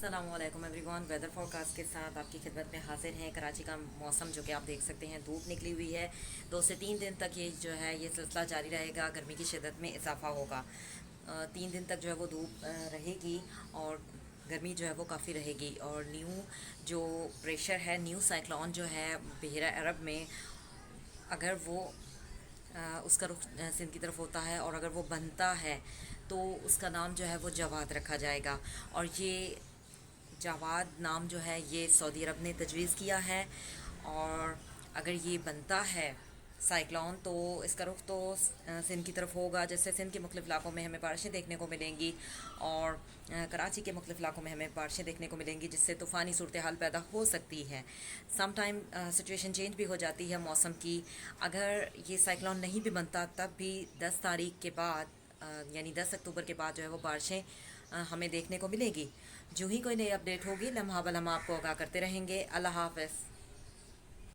अस्सलामुअलैकुम everyone. Weather forecast के साथ आपकी खिदमत में हाजिर हैं। कराची का मौसम जो कि आप देख सकते हैं, धूप निकली हुई है। 2 से 3 दिन तक ये जो है ये सिलसिला जारी रहेगा। गर्मी की शिद्दत में इजाफा होगा। 3 दिन तक जो है वो धूप रहेगी और गर्मी जो है वो काफ़ी रहेगी। और न्यू जो प्रेशर है, न्यू साइक्लोन जो है बहरा अरब में, अगर वो उसका रुख सिंध की तरफ होता है और अगर वो बनता है तो उसका नाम जो है वो जवाद रखा जाएगा। और ये जावाद नाम जो है ये सऊदी अरब ने तजवीज़ किया है। और अगर ये बनता है साइक्लोन तो इसका रुख तो सिंध की तरफ होगा। जैसे सिंध के मुख्तलिफ़ इलाकों में हमें बारिशें देखने को मिलेंगी और कराची के मुख्तलिफ़ इलाकों में हमें बारिशें देखने को मिलेंगी, जिससे तूफ़ानी सूरत हाल पैदा हो सकती है। सम टाइम सिचुएशन चेंज भी हो जाती है मौसम की। अगर ये साइक्लोन नहीं भी बनता तब भी 10 तारीख के बाद यानी 10 अक्टूबर के बाद जो है वो बारिशें हमें देखने को मिलेगी। जो ही कोई नई अपडेट होगी लम्हा बलम्हा आपको आगाह करते रहेंगे। अल्लाह हाफ़िज़।